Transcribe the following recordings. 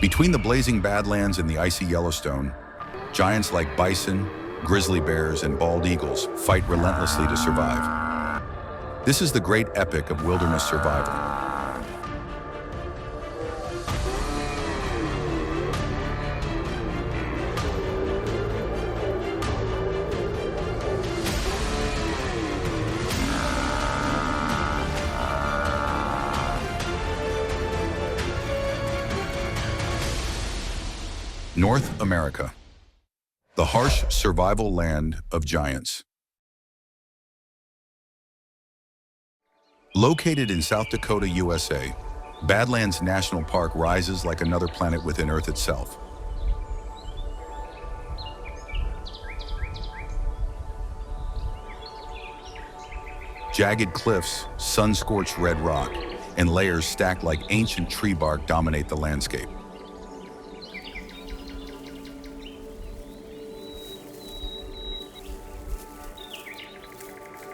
Between the blazing Badlands and the icy Yellowstone, giants like bison, grizzly bears, and bald eagles fight relentlessly to survive. This is the great epic of wilderness survival. North America, the harsh survival land of giants. Located in South Dakota, USA, Badlands National Park rises like another planet within Earth itself. Jagged cliffs, sun-scorched red rock, and layers stacked like ancient tree bark dominate the landscape.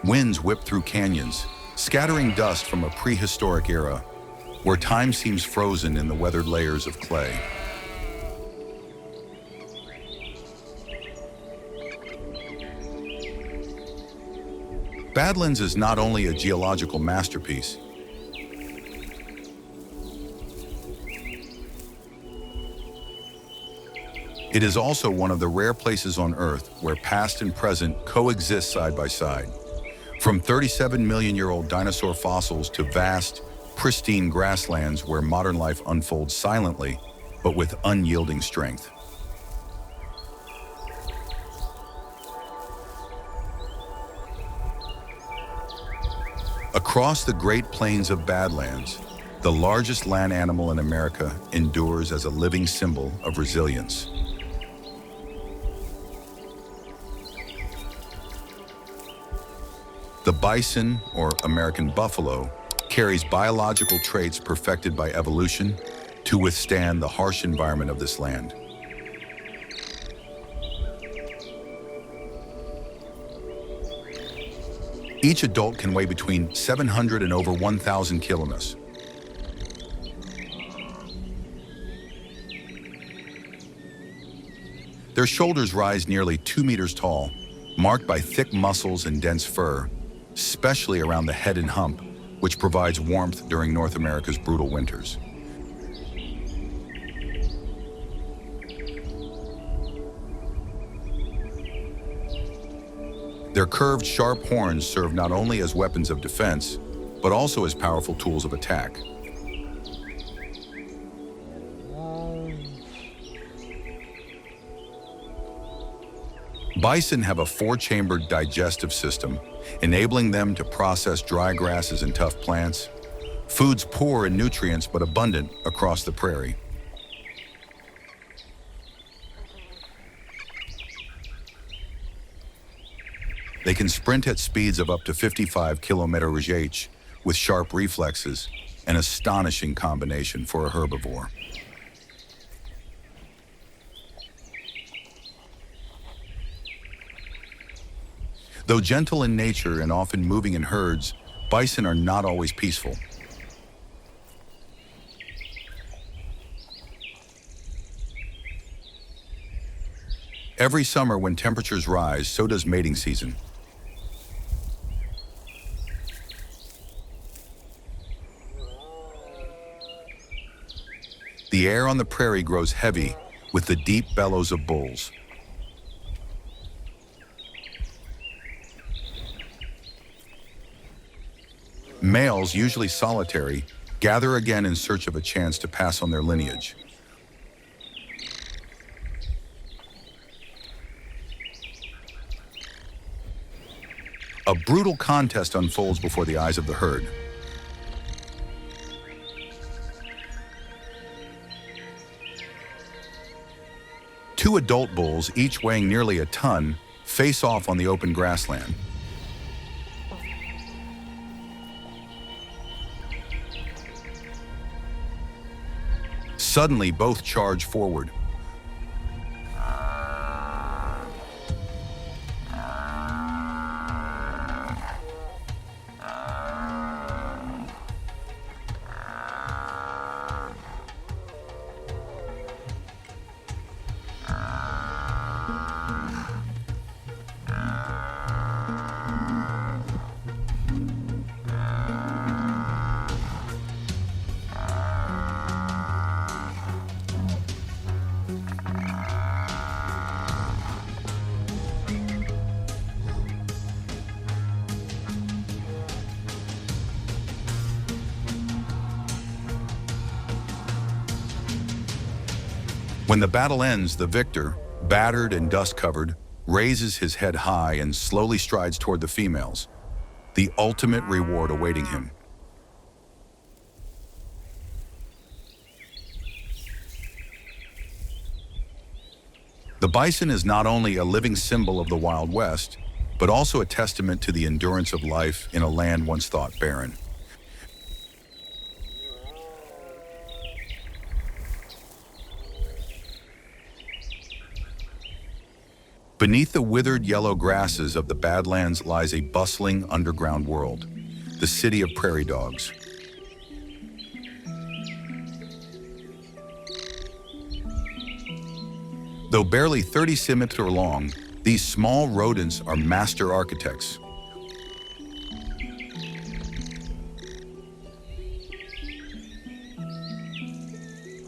Winds whip through canyons, scattering dust from a prehistoric era, where time seems frozen in the weathered layers of clay. Badlands is not only a geological masterpiece, it is also one of the rare places on Earth where past and present coexist side by side. From 37-million-year-old dinosaur fossils to vast, pristine grasslands where modern life unfolds silently, but with unyielding strength. Across the Great Plains of Badlands, the largest land animal in America endures as a living symbol of resilience. The bison, or American buffalo, carries biological traits perfected by evolution to withstand the harsh environment of this land. Each adult can weigh between 700 and over 1,000 kilograms. Their shoulders rise nearly 2 meters tall, marked by thick muscles and dense fur, especially around the head and hump, which provides warmth during North America's brutal winters. Their curved, sharp horns serve not only as weapons of defense, but also as powerful tools of attack. Bison have a 4-chambered digestive system, enabling them to process dry grasses and tough plants, foods poor in nutrients but abundant across the prairie. They can sprint at speeds of up to 55 km/h with sharp reflexes, an astonishing combination for a herbivore. Though gentle in nature and often moving in herds, bison are not always peaceful. Every summer when temperatures rise, so does mating season. The air on the prairie grows heavy with the deep bellows of bulls. Males, usually solitary, gather again in search of a chance to pass on their lineage. A brutal contest unfolds before the eyes of the herd. Two adult bulls, each weighing nearly a ton, face off on the open grassland. Suddenly, both charge forward. When the battle ends, the victor, battered and dust-covered, raises his head high and slowly strides toward the females, the ultimate reward awaiting him. The bison is not only a living symbol of the Wild West, but also a testament to the endurance of life in a land once thought barren. Beneath the withered yellow grasses of the Badlands lies a bustling underground world, the city of prairie dogs. Though barely 30 centimeters long, these small rodents are master architects.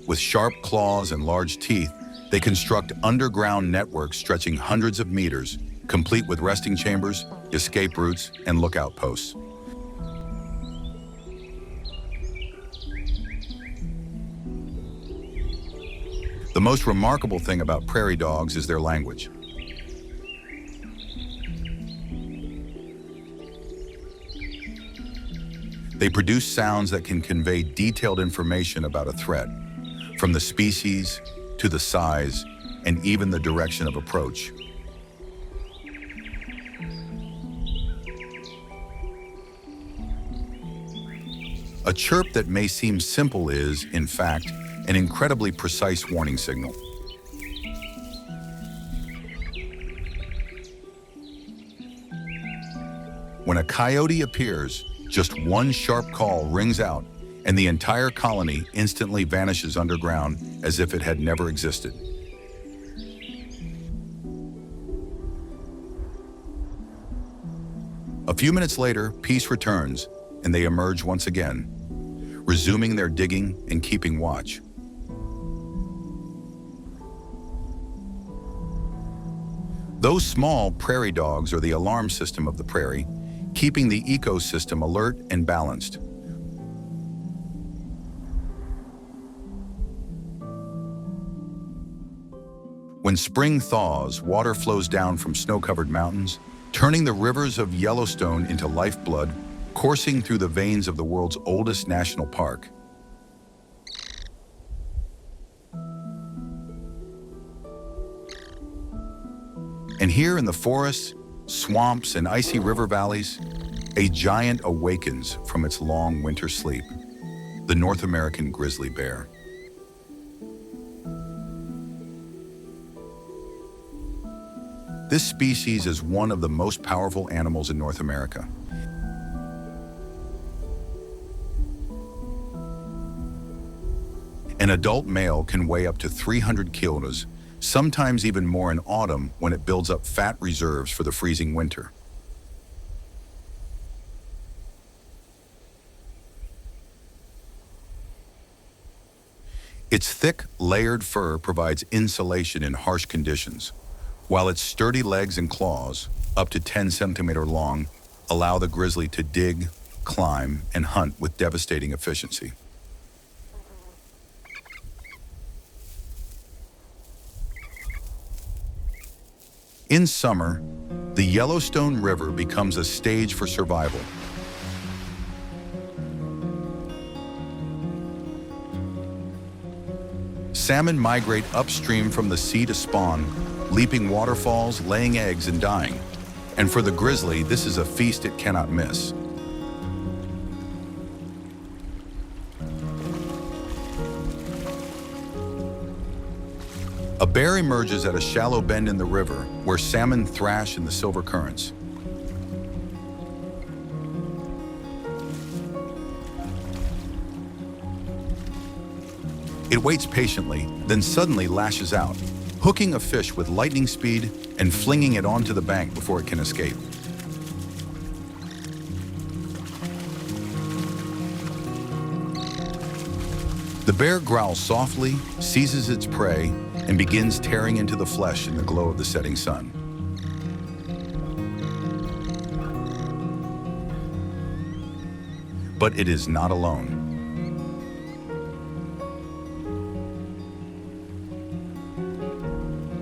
With sharp claws and large teeth, they construct underground networks stretching hundreds of meters, complete with resting chambers, escape routes, and lookout posts. The most remarkable thing about prairie dogs is their language. They produce sounds that can convey detailed information about a threat, from the species to the size and even the direction of approach. A chirp that may seem simple is, in fact, an incredibly precise warning signal. When a coyote appears, just one sharp call rings out, and the entire colony instantly vanishes underground as if it had never existed. A few minutes later, peace returns, and they emerge once again, resuming their digging and keeping watch. Those small prairie dogs are the alarm system of the prairie, keeping the ecosystem alert and balanced. When spring thaws, water flows down from snow-covered mountains, turning the rivers of Yellowstone into lifeblood, coursing through the veins of the world's oldest national park. And here in the forests, swamps, and icy river valleys, a giant awakens from its long winter sleep, the North American grizzly bear. This species is one of the most powerful animals in North America. An adult male can weigh up to 300 kilos, sometimes even more in autumn when it builds up fat reserves for the freezing winter. Its thick, layered fur provides insulation in harsh conditions, while its sturdy legs and claws, up to 10 centimeters long, allow the grizzly to dig, climb, and hunt with devastating efficiency. In summer, the Yellowstone River becomes a stage for survival. Salmon migrate upstream from the sea to spawn, leaping waterfalls, laying eggs, and dying. And for the grizzly, this is a feast it cannot miss. A bear emerges at a shallow bend in the river where salmon thrash in the silver currents. It waits patiently, then suddenly lashes out, hooking a fish with lightning speed and flinging it onto the bank before it can escape. The bear growls softly, seizes its prey, and begins tearing into the flesh in the glow of the setting sun. But it is not alone.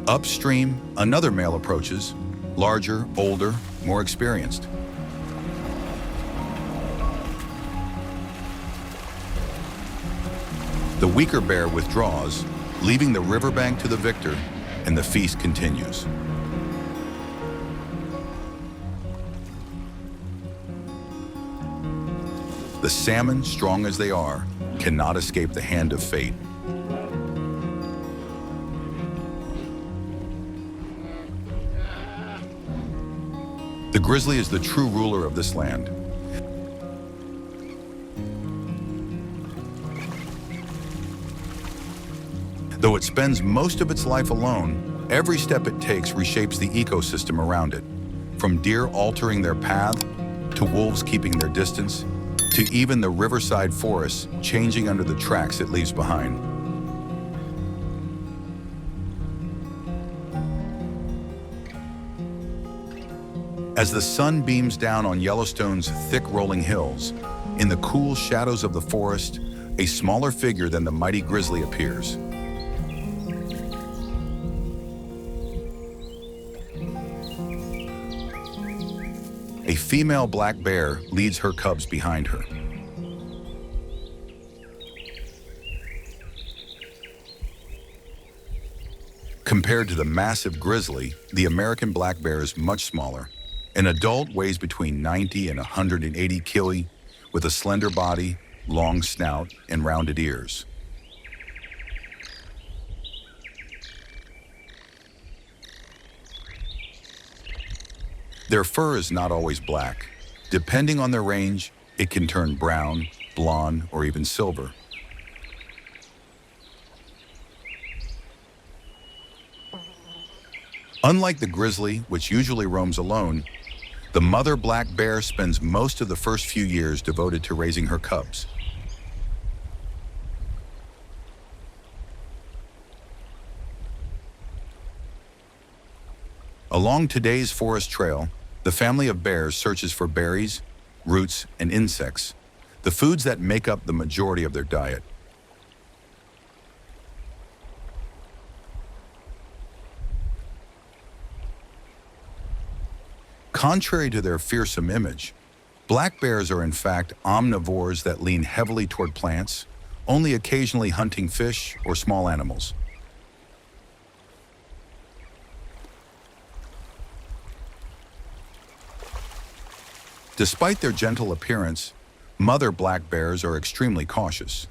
Upstream, another male approaches, larger, older, more experienced. The weaker bear withdraws, leaving the riverbank to the victor, and the feast continues. The salmon, strong as they are, cannot escape the hand of fate. The grizzly is the true ruler of this land. Though it spends most of its life alone, every step it takes reshapes the ecosystem around it. From deer altering their path, to wolves keeping their distance, to even the riverside forests changing under the tracks it leaves behind. As the sun beams down on Yellowstone's thick rolling hills, in the cool shadows of the forest, a smaller figure than the mighty grizzly appears. A female black bear leads her cubs behind her. Compared to the massive grizzly, the American black bear is much smaller. An adult weighs between 90 and 180 kg, with a slender body, long snout, and rounded ears. Their fur is not always black. Depending on their range, it can turn brown, blonde, or even silver. Unlike the grizzly, which usually roams alone, the mother black bear spends most of the first few years devoted to raising her cubs. Along today's forest trail, the family of bears searches for berries, roots, and insects, the foods that make up the majority of their diet. Contrary to their fearsome image, black bears are in fact omnivores that lean heavily toward plants, only occasionally hunting fish or small animals. Despite their gentle appearance, mother black bears are extremely cautious.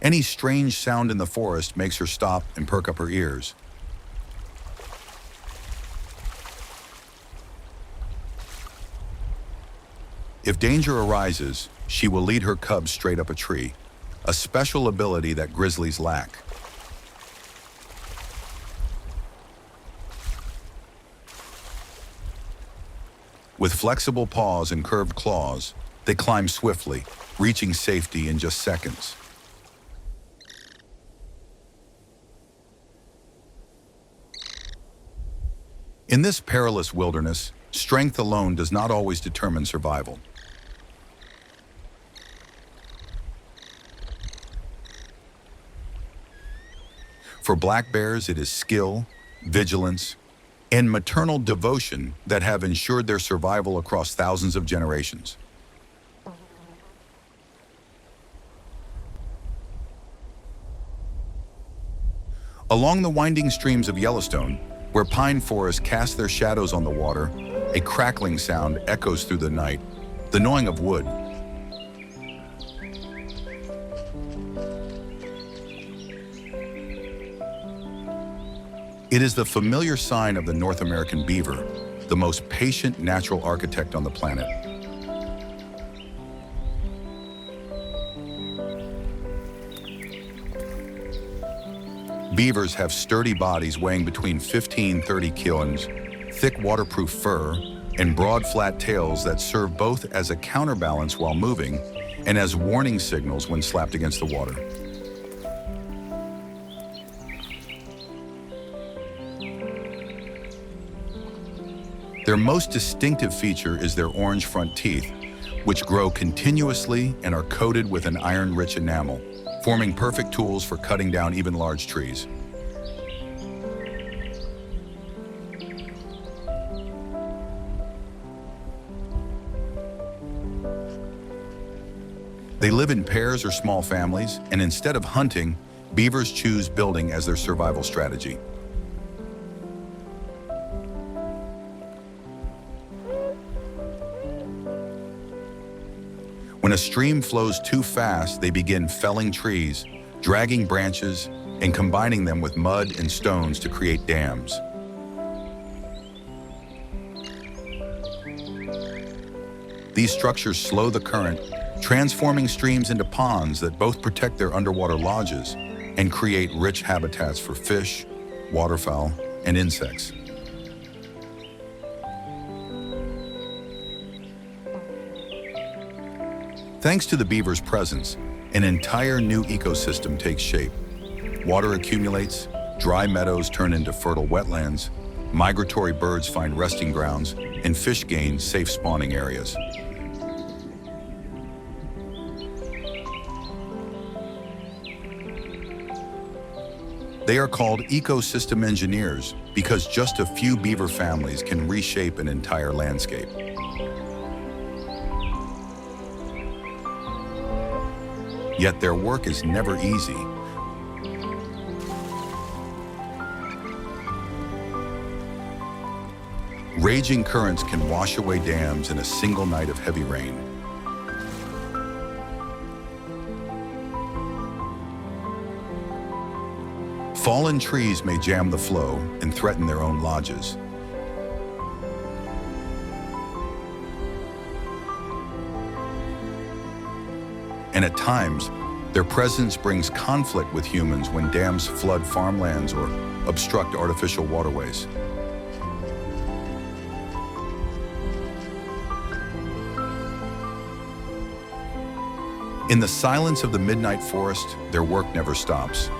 Any strange sound in the forest makes her stop and perk up her ears. If danger arises, she will lead her cubs straight up a tree, a special ability that grizzlies lack. With flexible paws and curved claws, they climb swiftly, reaching safety in just seconds. In this perilous wilderness, strength alone does not always determine survival. For black bears, it is skill, vigilance, and maternal devotion that have ensured their survival across thousands of generations. Along the winding streams of Yellowstone, where pine forests cast their shadows on the water, a crackling sound echoes through the night, the gnawing of wood. It is the familiar sign of the North American beaver, the most patient natural architect on the planet. Beavers have sturdy bodies weighing between 15 and 30 kilograms, thick waterproof fur, and broad flat tails that serve both as a counterbalance while moving and as warning signals when slapped against the water. Their most distinctive feature is their orange front teeth, which grow continuously and are coated with an iron-rich enamel, forming perfect tools for cutting down even large trees. They live in pairs or small families, and instead of hunting, beavers choose building as their survival strategy. When a stream flows too fast, they begin felling trees, dragging branches, and combining them with mud and stones to create dams. These structures slow the current, transforming streams into ponds that both protect their underwater lodges and create rich habitats for fish, waterfowl, and insects. Thanks to the beaver's presence, an entire new ecosystem takes shape. Water accumulates, dry meadows turn into fertile wetlands, migratory birds find resting grounds, and fish gain safe spawning areas. They are called ecosystem engineers because just a few beaver families can reshape an entire landscape. Yet their work is never easy. Raging currents can wash away dams in a single night of heavy rain. Fallen trees may jam the flow and threaten their own lodges. And at times, their presence brings conflict with humans when dams flood farmlands or obstruct artificial waterways. In the silence of the midnight forest, their work never stops.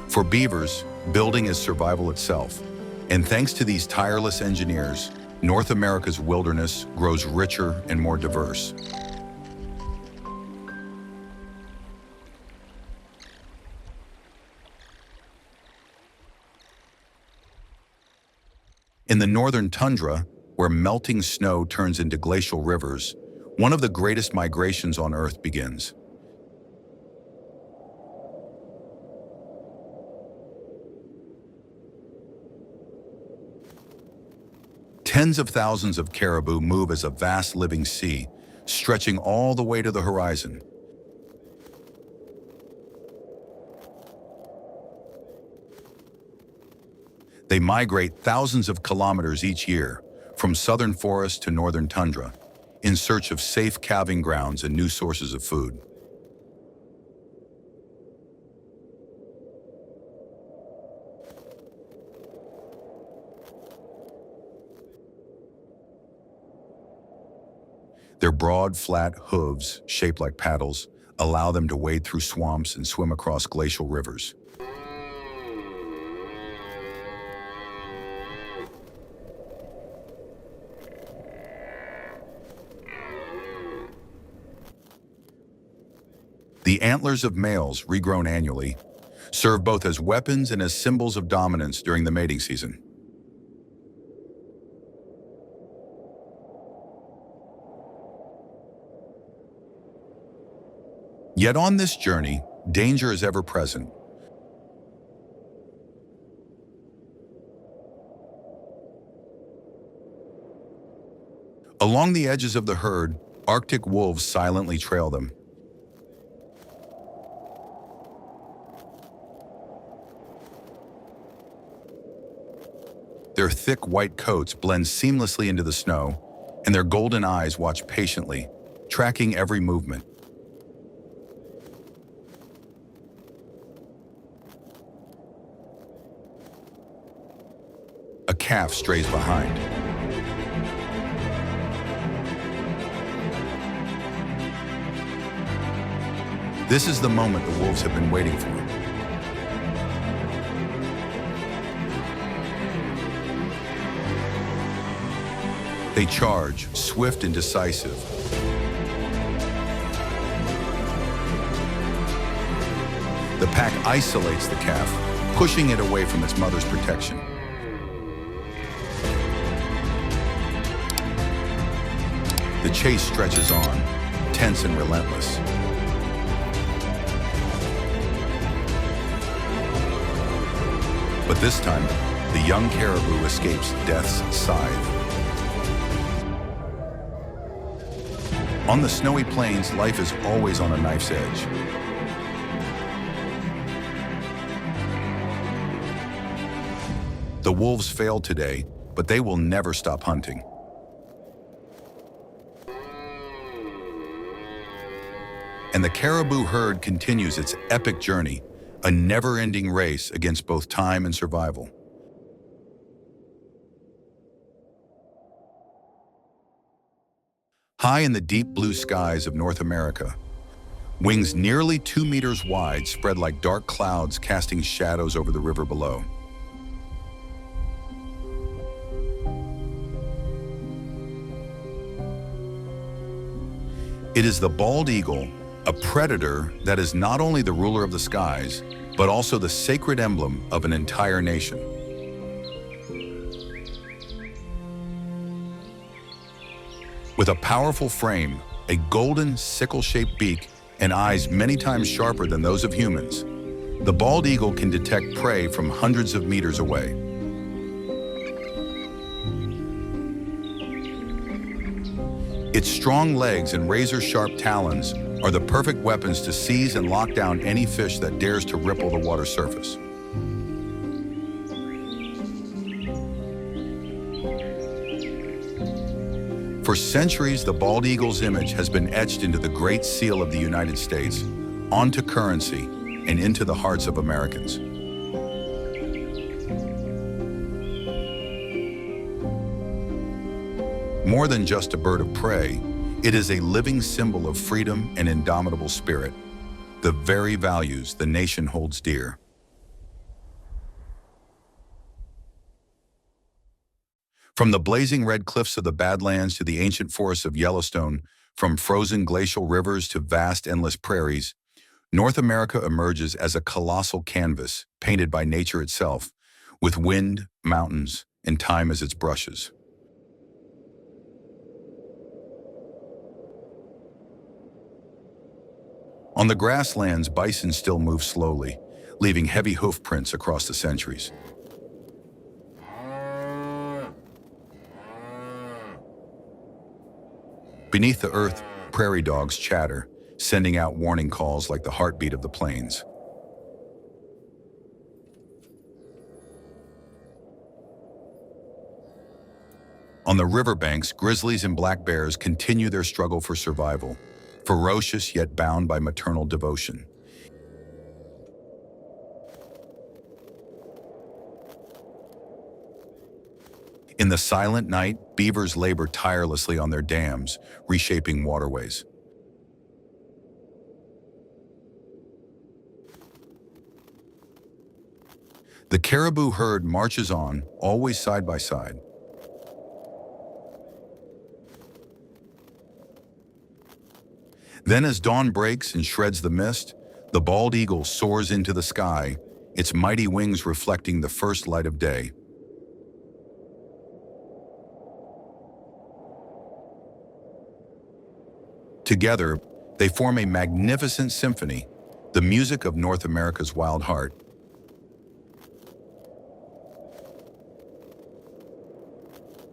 For beavers, building is survival itself, and thanks to these tireless engineers, North America's wilderness grows richer and more diverse. In the northern tundra, where melting snow turns into glacial rivers, one of the greatest migrations on Earth begins. Tens of thousands of caribou move as a vast living sea, stretching all the way to the horizon. They migrate thousands of kilometers each year, from southern forests to northern tundra, in search of safe calving grounds and new sources of food. Their broad, flat hooves, shaped like paddles, allow them to wade through swamps and swim across glacial rivers. The antlers of males, regrown annually, serve both as weapons and as symbols of dominance during the mating season. Yet on this journey, danger is ever present. Along the edges of the herd, Arctic wolves silently trail them. Their thick white coats blend seamlessly into the snow, and their golden eyes watch patiently, tracking every movement. A calf strays behind. This is the moment the wolves have been waiting for. They charge, swift and decisive. The pack isolates the calf, pushing it away from its mother's protection. The chase stretches on, tense and relentless. But this time, the young caribou escapes death's scythe. On the snowy plains, life is always on a knife's edge. The wolves failed today, but they will never stop hunting. And the caribou herd continues its epic journey, a never-ending race against both time and survival. High in the deep blue skies of North America, wings nearly 2 meters wide spread like dark clouds casting shadows over the river below. It is the bald eagle, a predator that is not only the ruler of the skies, but also the sacred emblem of an entire nation. With a powerful frame, a golden sickle-shaped beak, and eyes many times sharper than those of humans, the bald eagle can detect prey from hundreds of meters away. Its strong legs and razor-sharp talons are the perfect weapons to seize and lock down any fish that dares to ripple the water surface. For centuries, the bald eagle's image has been etched into the Great Seal of the United States, onto currency, and into the hearts of Americans. More than just a bird of prey, it is a living symbol of freedom and indomitable spirit, the very values the nation holds dear. From the blazing red cliffs of the Badlands to the ancient forests of Yellowstone, from frozen glacial rivers to vast endless prairies, North America emerges as a colossal canvas painted by nature itself, with wind, mountains, and time as its brushes. On the grasslands, bison still move slowly, leaving heavy hoof prints across the centuries. Beneath the earth, prairie dogs chatter, sending out warning calls like the heartbeat of the plains. On the riverbanks, grizzlies and black bears continue their struggle for survival, ferocious yet bound by maternal devotion. In the silent night, beavers labor tirelessly on their dams, reshaping waterways. The caribou herd marches on, always side by side. Then as dawn breaks and shreds the mist, the bald eagle soars into the sky, its mighty wings reflecting the first light of day. Together, they form a magnificent symphony, the music of North America's wild heart.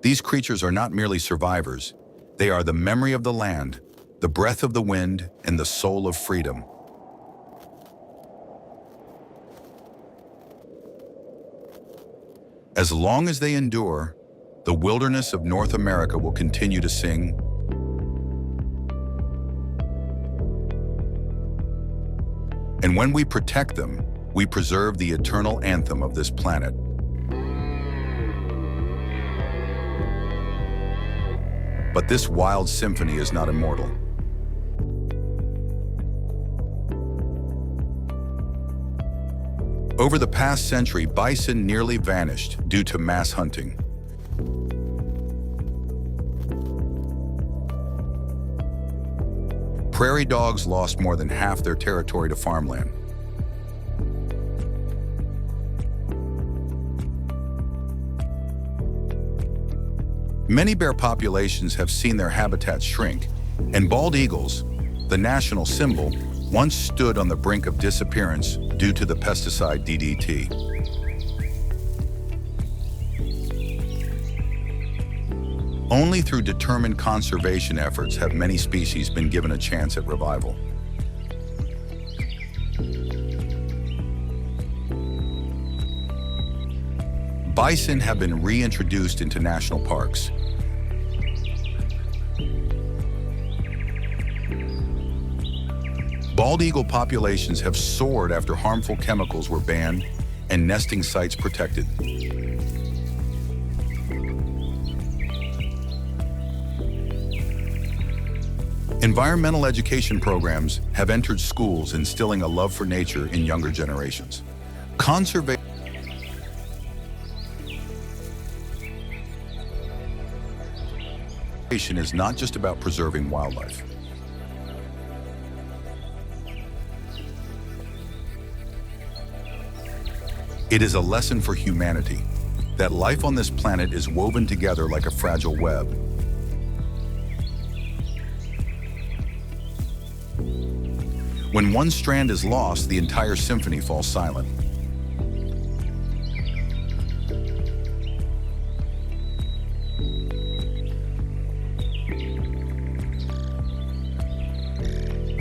These creatures are not merely survivors, they are the memory of the land, the breath of the wind, and the soul of freedom. As long as they endure, the wilderness of North America will continue to sing. And when we protect them, we preserve the eternal anthem of this planet. But this wild symphony is not immortal. Over the past century, bison nearly vanished due to mass hunting. prairie dogs lost more than half their territory to farmland. Many bear populations have seen their habitats shrink, and bald eagles, the national symbol, once stood on the brink of disappearance due to the pesticide DDT. Only through determined conservation efforts have many species been given a chance at revival. Bison have been reintroduced into national parks. Bald eagle populations have soared after harmful chemicals were banned and nesting sites protected. Environmental education programs have entered schools, instilling a love for nature in younger generations. Conservation is not just about preserving wildlife. It is a lesson for humanity, that life on this planet is woven together like a fragile web. When one strand is lost, the entire symphony falls silent.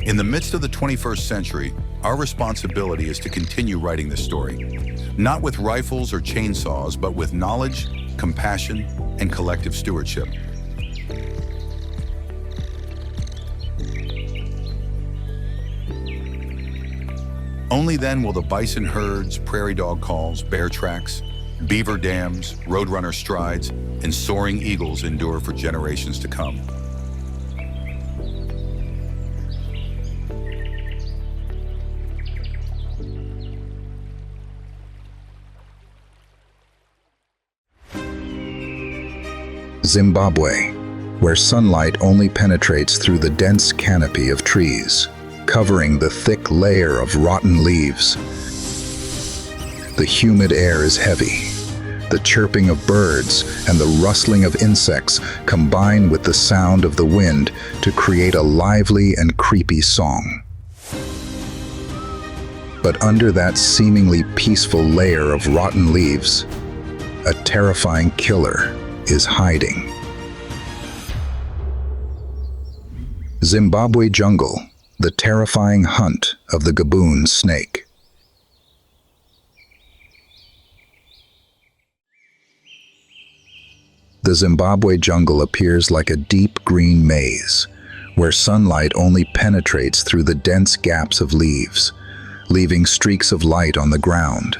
In the midst of the 21st century, our responsibility is to continue writing this story, not with rifles or chainsaws, but with knowledge, compassion, and collective stewardship. Only then will the bison herds, prairie dog calls, bear tracks, beaver dams, roadrunner strides, and soaring eagles endure for generations to come. Zimbabwe, where sunlight only penetrates through the dense canopy of trees, covering the thick layer of rotten leaves. The humid air is heavy. The chirping of birds and the rustling of insects combine with the sound of the wind to create a lively and creepy song. But under that seemingly peaceful layer of rotten leaves, a terrifying killer is hiding. Zimbabwe jungle, the terrifying hunt of the gaboon snake. The Zimbabwe jungle appears like a deep green maze, where sunlight only penetrates through the dense gaps of leaves, leaving streaks of light on the ground.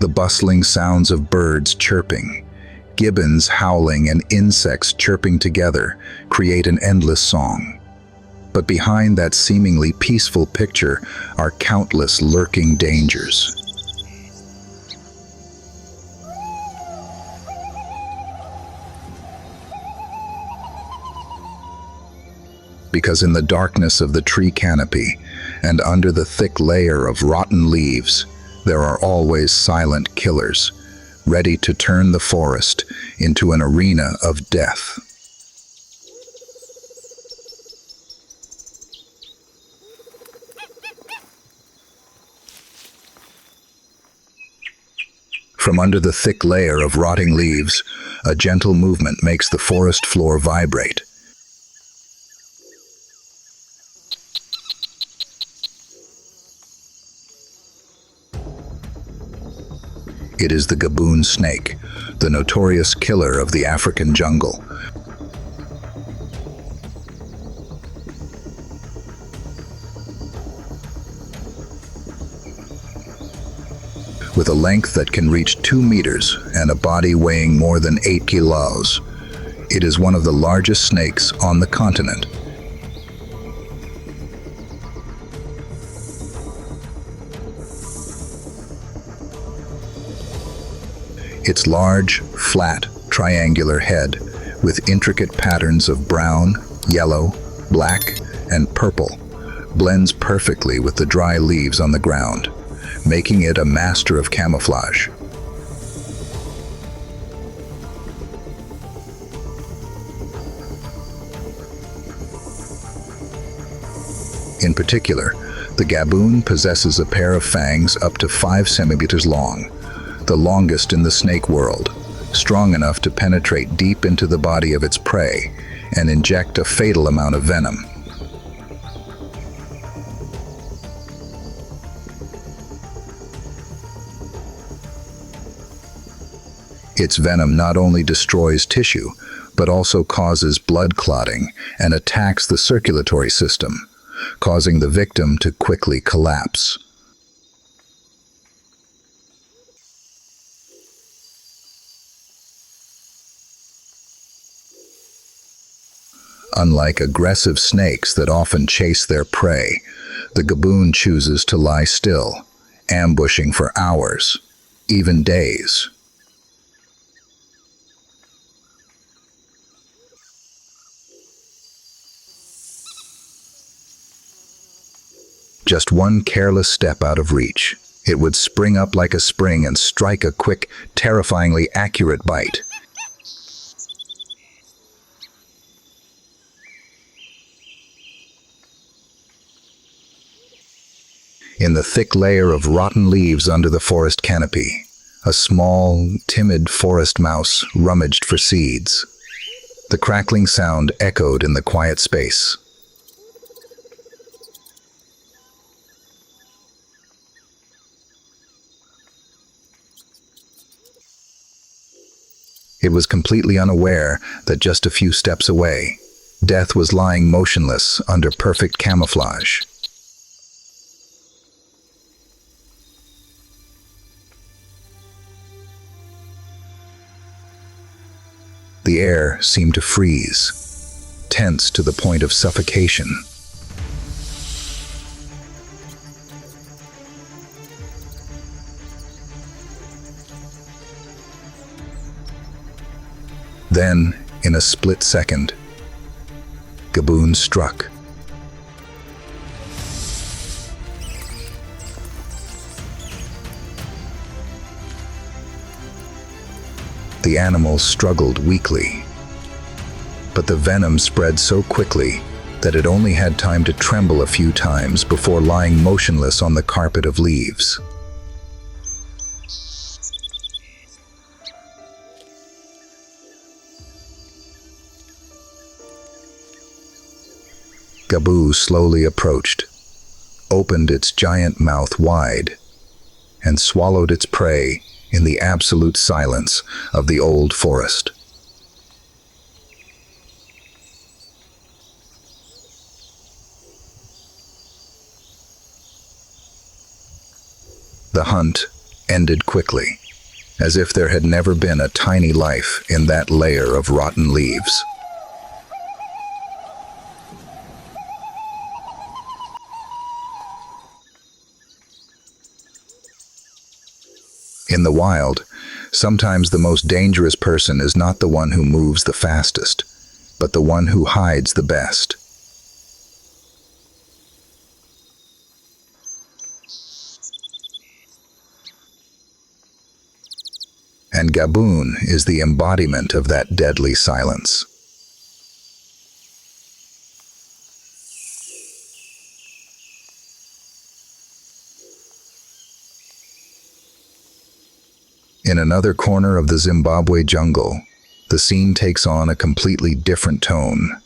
The bustling sounds of birds chirping, gibbons howling, and insects chirping together create an endless song. But behind that seemingly peaceful picture are countless lurking dangers. Because in the darkness of the tree canopy and under the thick layer of rotten leaves, there are always silent killers, ready to turn the forest into an arena of death. From under the thick layer of rotting leaves, a gentle movement makes the forest floor vibrate. It is the gaboon snake, the notorious killer of the African jungle. With a length that can reach 2 meters and a body weighing more than 8 kilos, it is one of the largest snakes on the continent. Its large, flat, triangular head, with intricate patterns of brown, yellow, black, and purple, blends perfectly with the dry leaves on the ground, making it a master of camouflage. In particular, the gaboon possesses a pair of fangs up to 5 centimeters long, the longest in the snake world, strong enough to penetrate deep into the body of its prey and inject a fatal amount of venom. Its venom not only destroys tissue, but also causes blood clotting and attacks the circulatory system, causing the victim to quickly collapse. Unlike aggressive snakes that often chase their prey, the gaboon chooses to lie still, ambushing for hours, even days. Just one careless step out of reach, it would spring up like a spring and strike a quick, terrifyingly accurate bite. In the thick layer of rotten leaves under the forest canopy, a small, timid forest mouse rummaged for seeds. The crackling sound echoed in the quiet space. It was completely unaware that just a few steps away, death was lying motionless under perfect camouflage. The air seemed to freeze, tense to the point of suffocation. Then, in a split second, gaboon struck. The animal struggled weakly, but the venom spread so quickly that it only had time to tremble a few times before lying motionless on the carpet of leaves. Gabu slowly approached, opened its giant mouth wide, and swallowed its prey in the absolute silence of the old forest. The hunt ended quickly, as if there had never been a tiny life in that layer of rotten leaves. In the wild, sometimes the most dangerous person is not the one who moves the fastest, but the one who hides the best. And gaboon is the embodiment of that deadly silence. In another corner of the Zimbabwe jungle, the scene takes on a completely different tone.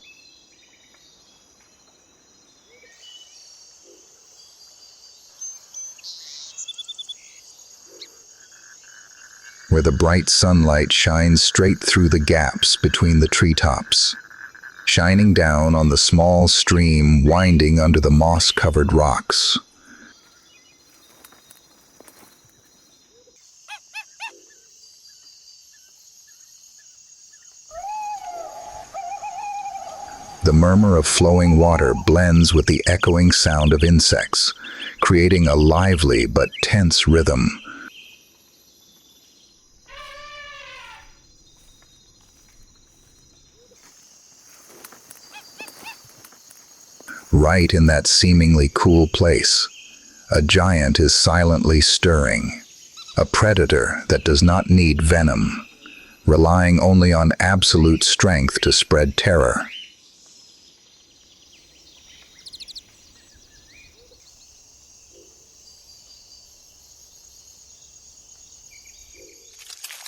Where the bright sunlight shines straight through the gaps between the treetops, shining down on the small stream winding under the moss-covered rocks. The murmur of flowing water blends with the echoing sound of insects, creating a lively but tense rhythm. Right in that seemingly cool place, a giant is silently stirring, a predator that does not need venom, relying only on absolute strength to spread terror.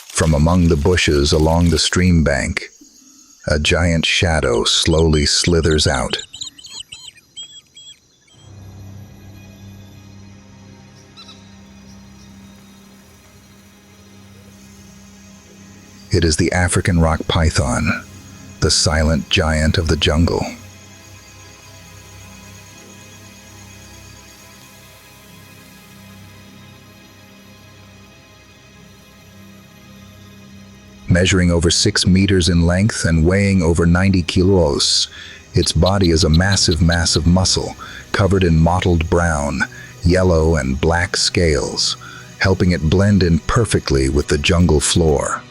From among the bushes along the stream bank, a giant shadow slowly slithers out. It is the African rock python, the silent giant of the jungle. Measuring over 6 meters in length and weighing over 90 kilos, its body is a massive mass of muscle covered in mottled brown, yellow, and black scales, helping it blend in perfectly with the jungle floor.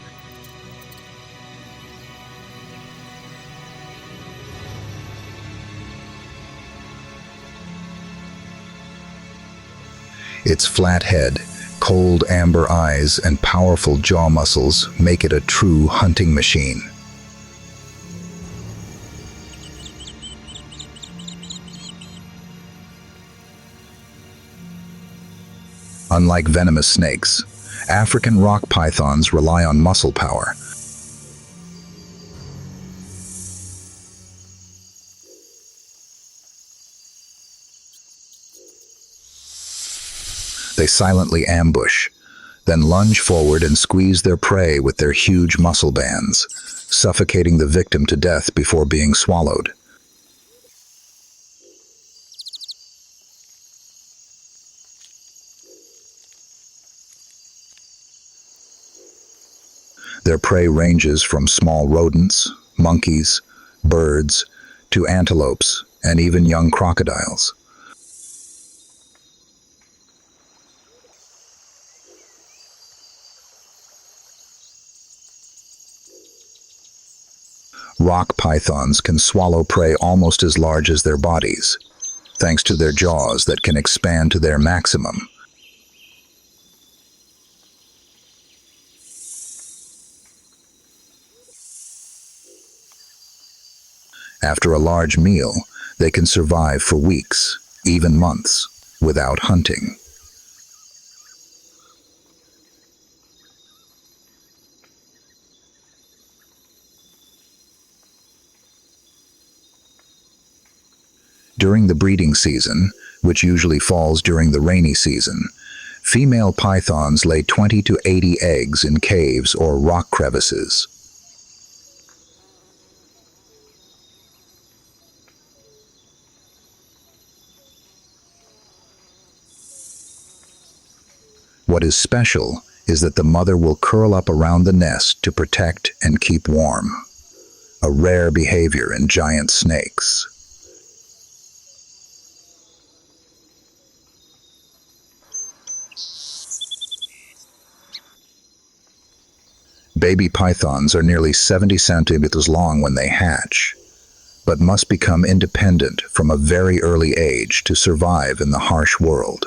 Its flat head, cold amber eyes, and powerful jaw muscles make it a true hunting machine. Unlike venomous snakes, African rock pythons rely on muscle power. They silently ambush, then lunge forward and squeeze their prey with their huge muscle bands, suffocating the victim to death before being swallowed. Their prey ranges from small rodents, monkeys, birds, to antelopes, and even young crocodiles. Rock pythons can swallow prey almost as large as their bodies, thanks to their jaws that can expand to their maximum. After a large meal, they can survive for weeks, even months, without hunting. During the breeding season, which usually falls during the rainy season, female pythons lay 20 to 80 eggs in caves or rock crevices. What is special is that the mother will curl up around the nest to protect and keep warm, a rare behavior in giant snakes. Baby pythons are nearly 70 centimeters long when they hatch, but must become independent from a very early age to survive in the harsh world.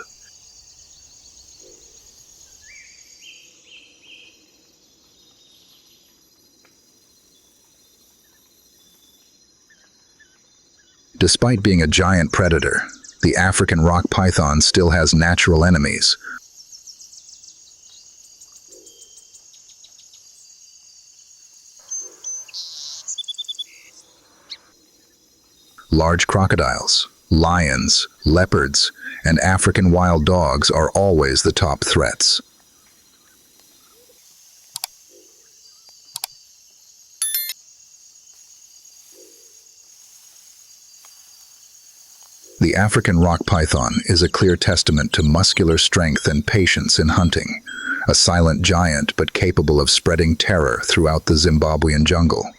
Despite being a giant predator, the African rock python still has natural enemies. Large crocodiles, lions, leopards, and African wild dogs are always the top threats. The African rock python is a clear testament to muscular strength and patience in hunting, a silent giant but capable of spreading terror throughout the Zimbabwean jungle.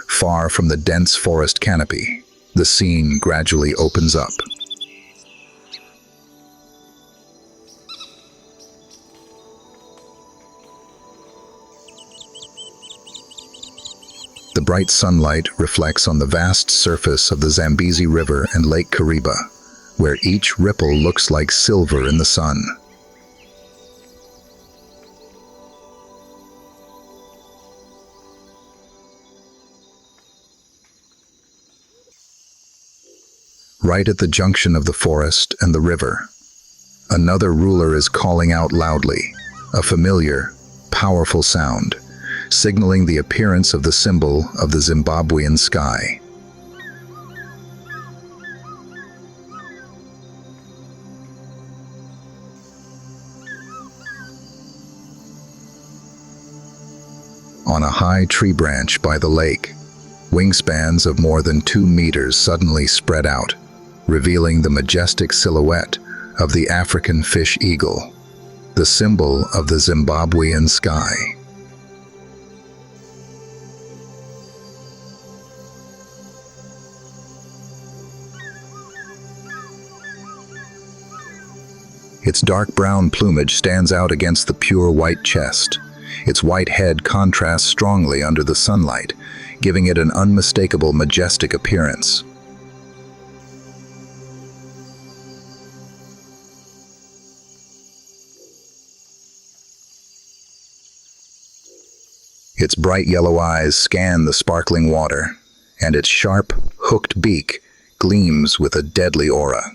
Far from the dense forest canopy, the scene gradually opens up. bright sunlight reflects on the vast surface of the Zambezi River and Lake Kariba, where each ripple looks like silver in the sun. Right at the junction of the forest and the river, another ruler is calling out loudly, a familiar, powerful sound, signaling the appearance of the symbol of the Zimbabwean sky. On a high tree branch by the lake, wingspans of more than 2 meters suddenly spread out, revealing the majestic silhouette of the African fish eagle, the symbol of the Zimbabwean sky. Its dark brown plumage stands out against the pure white chest. Its white head contrasts strongly under the sunlight, giving it an unmistakable majestic appearance. Its bright yellow eyes scan the sparkling water, and its sharp, hooked beak gleams with a deadly aura.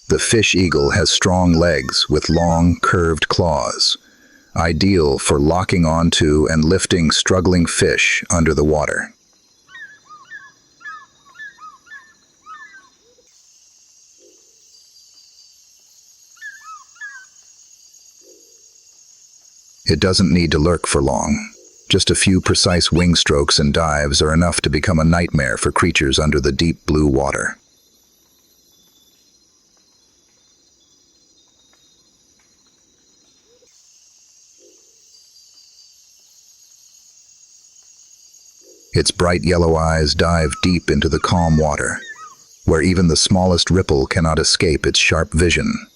The fish eagle has strong legs with long, curved claws, ideal for locking onto and lifting struggling fish under the water. It doesn't need to lurk for long. Just a few precise wing strokes and dives are enough to become a nightmare for creatures under the deep blue water. Its bright yellow eyes dive deep into the calm water, where even the smallest ripple cannot escape its sharp vision.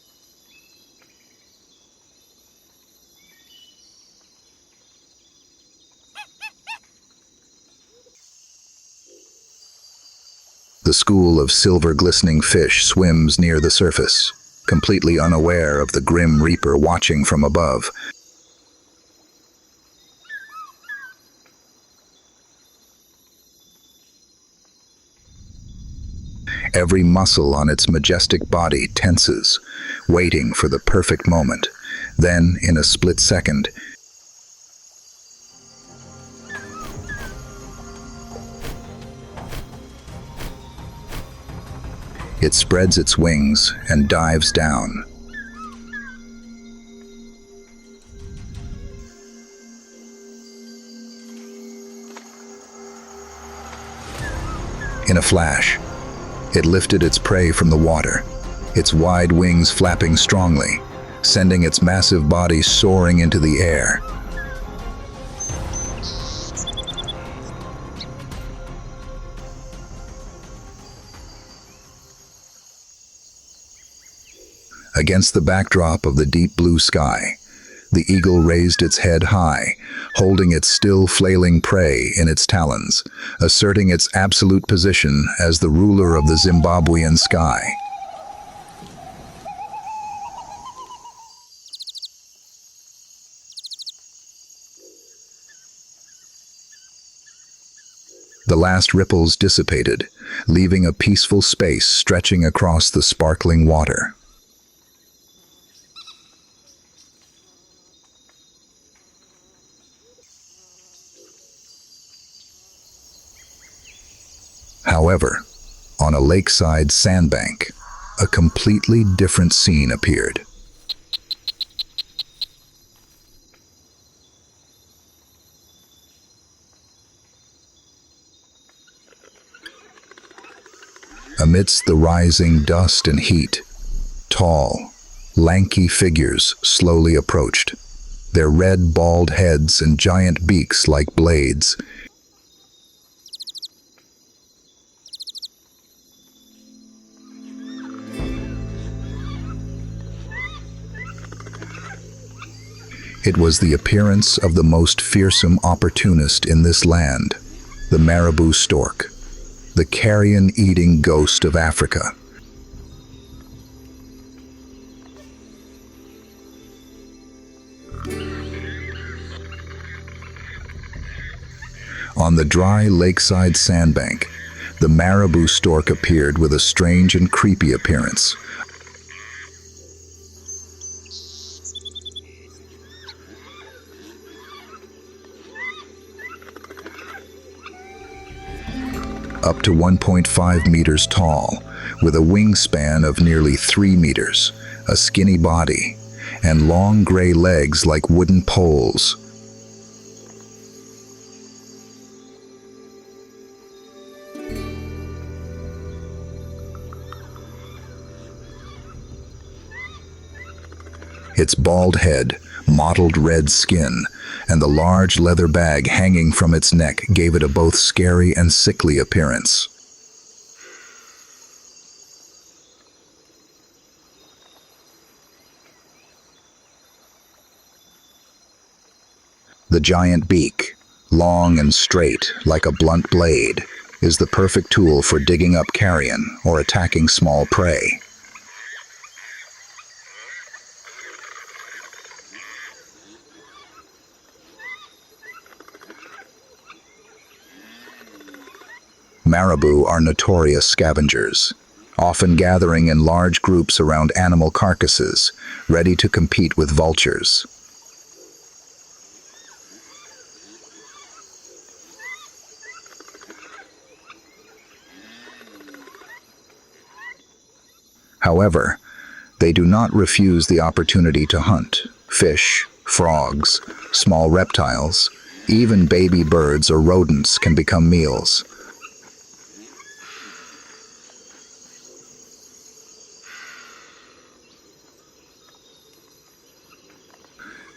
The school of silver glistening fish swims near the surface, completely unaware of the grim reaper watching from above. Every muscle on its majestic body tenses, waiting for the perfect moment. Then, in a split second, it spreads its wings and dives down. In a flash, it lifted its prey from the water, its wide wings flapping strongly, sending its massive body soaring into the air. Against the backdrop of the deep blue sky, the eagle raised its head high, holding its still flailing prey in its talons, asserting its absolute position as the ruler of the Zimbabwean sky. The last ripples dissipated, leaving a peaceful space stretching across the sparkling water. However, on a lakeside sandbank, a completely different scene appeared. Amidst the rising dust and heat, tall, lanky figures slowly approached, their red bald heads and giant beaks like blades. It was the appearance of the most fearsome opportunist in this land, the marabou stork, the carrion-eating ghost of Africa. On the dry lakeside sandbank, the marabou stork appeared with a strange and creepy appearance. Up to 1.5 meters tall, with a wingspan of nearly 3 meters, a skinny body, and long gray legs like wooden poles. Its bald head, mottled red skin, and the large leather bag hanging from its neck gave it a both scary and sickly appearance. The giant beak, long and straight like a blunt blade, is the perfect tool for digging up carrion or attacking small prey. Marabou are notorious scavengers, often gathering in large groups around animal carcasses, ready to compete with vultures. However, they do not refuse the opportunity to hunt fish, frogs, small reptiles, even baby birds or rodents can become meals.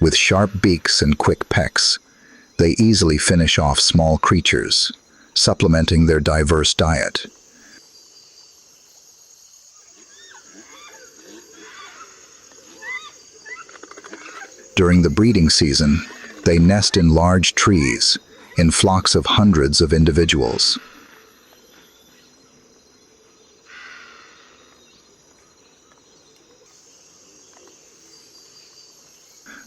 With sharp beaks and quick pecks, they easily finish off small creatures, supplementing their diverse diet. During the breeding season, they nest in large trees, in flocks of hundreds of individuals.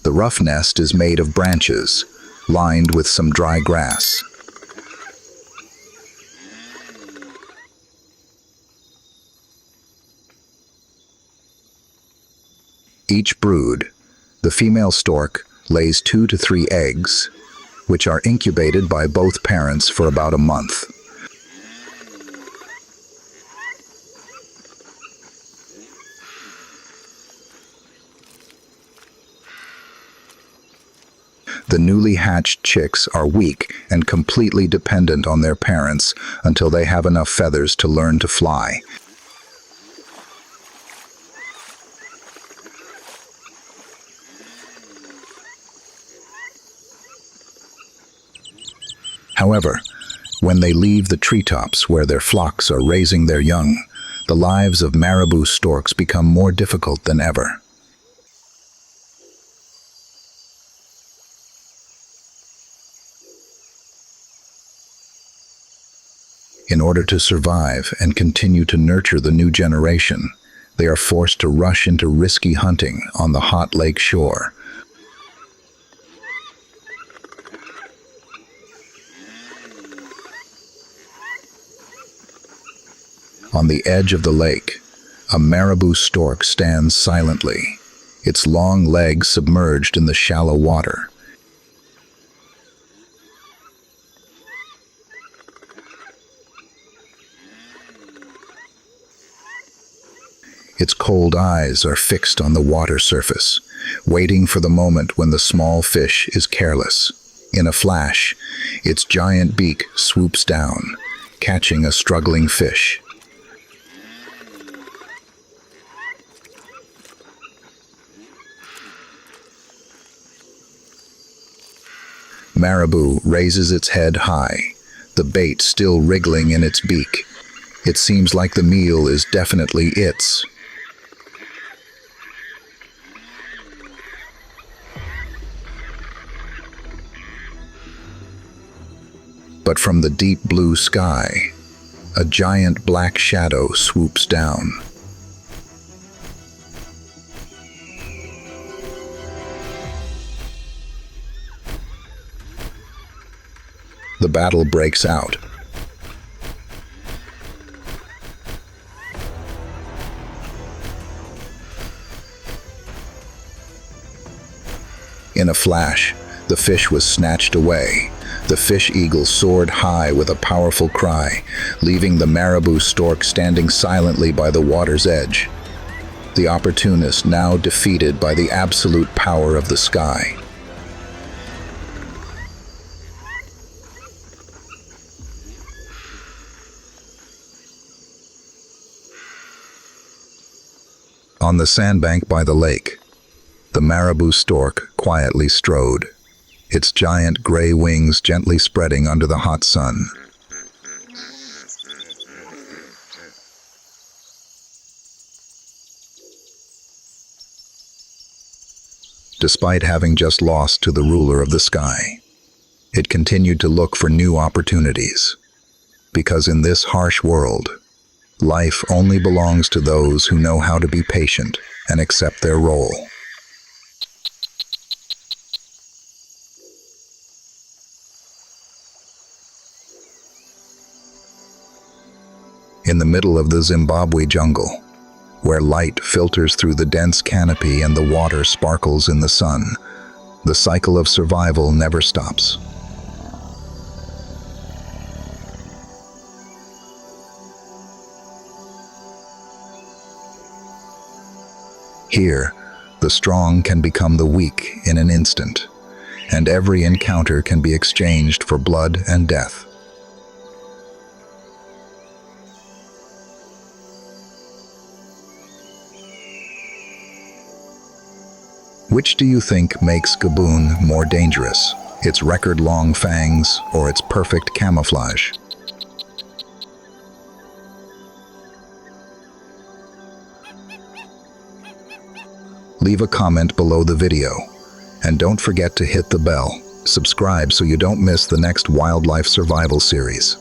The rough nest is made of branches, lined with some dry grass. Each brood, the female stork lays 2 to 3 eggs, which are incubated by both parents for about a month. The newly hatched chicks are weak and completely dependent on their parents until they have enough feathers to learn to fly. However, when they leave the treetops where their flocks are raising their young, the lives of marabou storks become more difficult than ever. In order to survive and continue to nurture the new generation, they are forced to rush into risky hunting on the hot lake shore. On the edge of the lake, a marabou stork stands silently, its long legs submerged in the shallow water. Its cold eyes are fixed on the water surface, waiting for the moment when the small fish is careless. In a flash, its giant beak swoops down, catching a struggling fish. Marabou raises its head high, the bait still wriggling in its beak. It seems like the meal is definitely its. But from the deep blue sky, a giant black shadow swoops down. The battle breaks out. In a flash, the fish was snatched away. The fish eagle soared high with a powerful cry, leaving the marabou stork standing silently by the water's edge. The opportunist now defeated by the absolute power of the sky. On the sandbank by the lake, the marabou stork quietly strode, its giant gray wings gently spreading under the hot sun. Despite having just lost to the ruler of the sky, it continued to look for new opportunities. Because in this harsh world, life only belongs to those who know how to be patient and accept their role. In the middle of the Zimbabwe jungle, where light filters through the dense canopy and the water sparkles in the sun, the cycle of survival never stops. Here, the strong can become the weak in an instant, and every encounter can be exchanged for blood and death. Which do you think makes Gaboon more dangerous? Its record-long fangs or its perfect camouflage? Leave a comment below the video, and don't forget to hit the bell. Subscribe so you don't miss the next wildlife survival series.